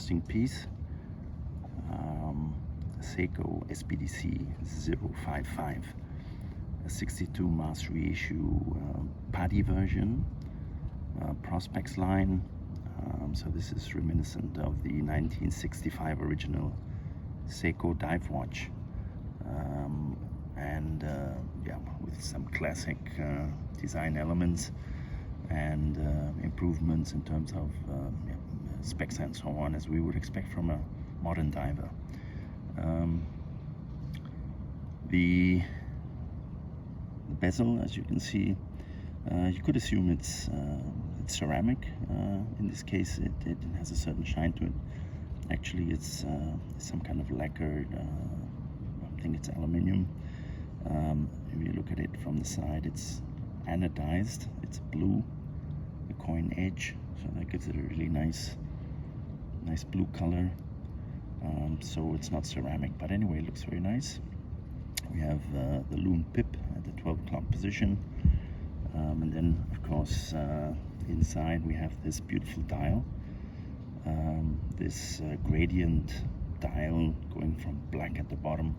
interesting piece. Seiko sbdc055, a 62 mass reissue PADI version, Prospex line. So this is reminiscent of the 1965 original Seiko dive watch, and yeah, with some classic design elements and improvements in terms of yeah, specs and so on, as we would expect from a modern diver. The bezel, as you can see, you could assume it's ceramic. In this case, it has a certain shine to it. Actually, it's some kind of lacquered, I think it's aluminium. If you look at it from the side, it's anodized, it's blue, the coin edge, so that gives it a really nice blue color. So it's not ceramic, but anyway, it looks very nice. We have the loon pip at the 12 o'clock position, and then of course inside we have this beautiful dial, this gradient dial going from black at the bottom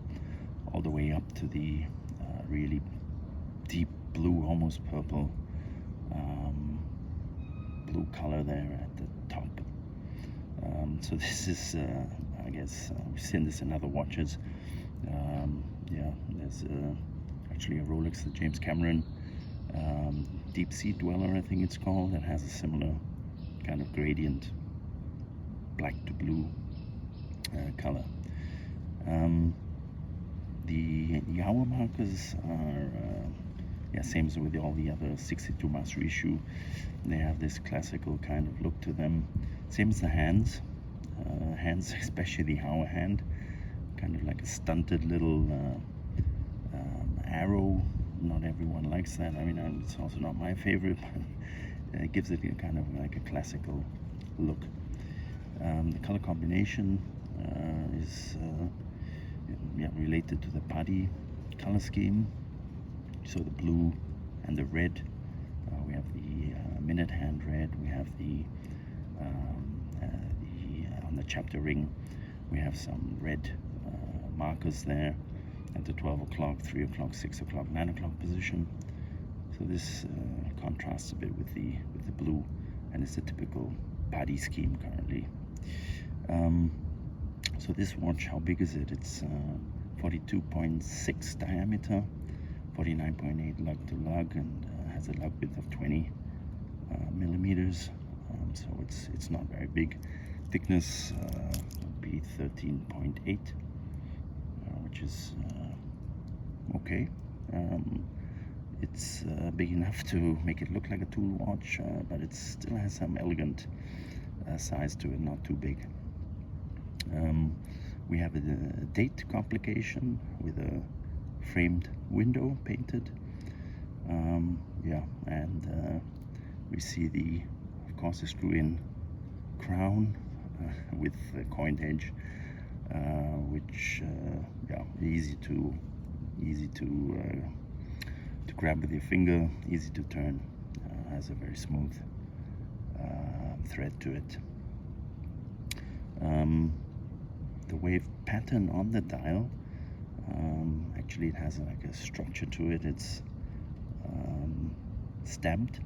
all the way up to the really deep blue, almost purple blue color there at the top. So this is I guess we've seen this in other watches. Yeah, there's actually a Rolex, the James Cameron Deep Sea Dweller, I think it's called, that has a similar kind of gradient, black to blue color. The hour markers are yeah, same as with all the other 62 mass reissue. They have this classical kind of look to them, same as the hands. Hands, especially the hour hand, kind of like a stunted little arrow. Not everyone likes that. I mean, it's also not my favorite, but it gives it a kind of like a classical look. The color combination is yeah, related to the PADI color scheme. So the blue and the red. We have the minute hand red. We have the on the chapter ring, we have some red markers there at the 12 o'clock, 3 o'clock, 6 o'clock, 9 o'clock position. So this contrasts a bit with the blue, and it's a typical PADI scheme currently. So this watch, how big is it? It's 42.6 diameter, 49.8 lug to lug, and has a lug width of 20 millimeters. So it's not very big. Thickness would be 13.8, which is okay. It's big enough to make it look like a tool watch, but it still has some elegant size to it, not too big. We have a date complication with a framed window painted. Yeah, and we see of course, the screw-in crown with the coined edge, which yeah, easy to grab with your finger, easy to turn, has a very smooth thread to it. The wave pattern on the dial, actually it has like a structure to it. It's stamped,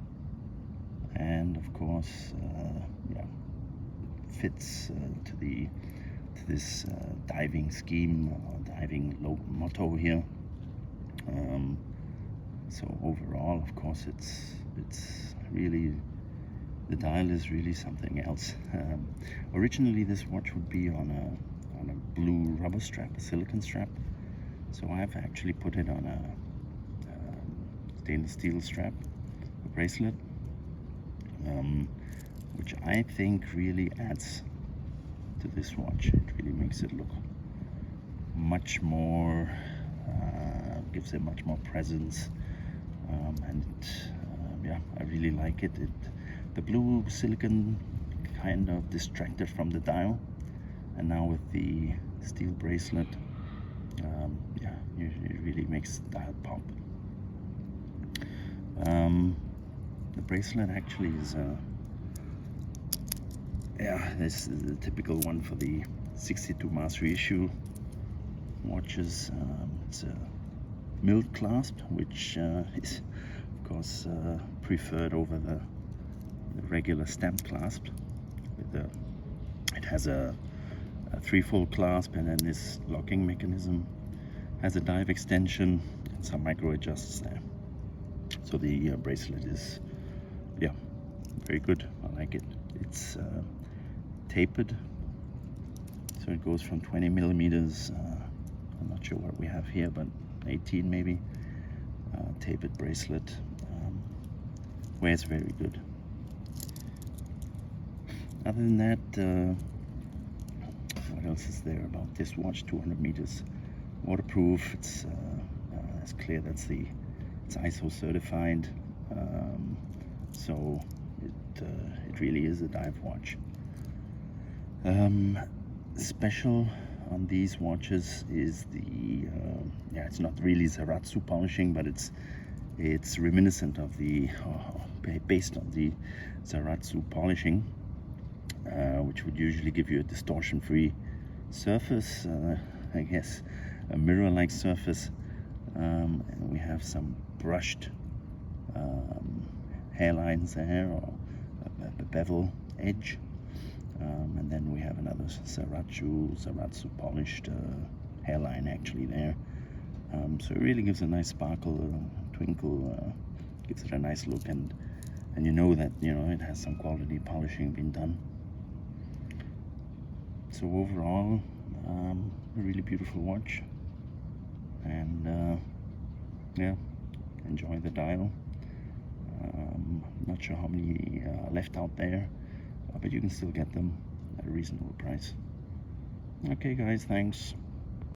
and of course yeah, fits to this diving scheme or diving motto here. So overall, of course, it's really, the dial is really something else. Originally this watch would be on a blue rubber strap, a silicone strap. So I've actually put it on a stainless steel strap, a bracelet, which I think really adds to this watch. It really makes it look much more, gives it much more presence, and yeah, I really like it. The blue silicone kind of distracted from the dial, and now with the steel bracelet, yeah, it really makes the dial pop. The bracelet actually is yeah, this is the typical one for the 62 mass reissue watches. It's a milled clasp, which is of course preferred over the regular stamped clasp. It has a three-fold clasp, and then this locking mechanism has a dive extension and some micro adjusts there. So the bracelet is, yeah, very good. I like it. It's tapered, so it goes from 20 millimeters. I'm not sure what we have here, but 18 maybe. Tapered bracelet. Wears very good. Other than that, what else is there about this watch? 200 meters waterproof. It's clear that's it's ISO certified, so it really is a dive watch. Special on these watches is the yeah, it's not really Zaratsu polishing, but it's reminiscent of the based on the Zaratsu polishing, which would usually give you a distortion-free surface, I guess a mirror-like surface, and we have some brushed hairlines there, or a bevel edge, and then we have another Zaratsu polished hairline actually there. So it really gives a nice sparkle, twinkle, gives it a nice look, and you know that it has some quality polishing being done. So overall, a really beautiful watch, and yeah, enjoy the dial. Not sure how many are left out there, but you can still get them at a reasonable price. Okay guys, thanks.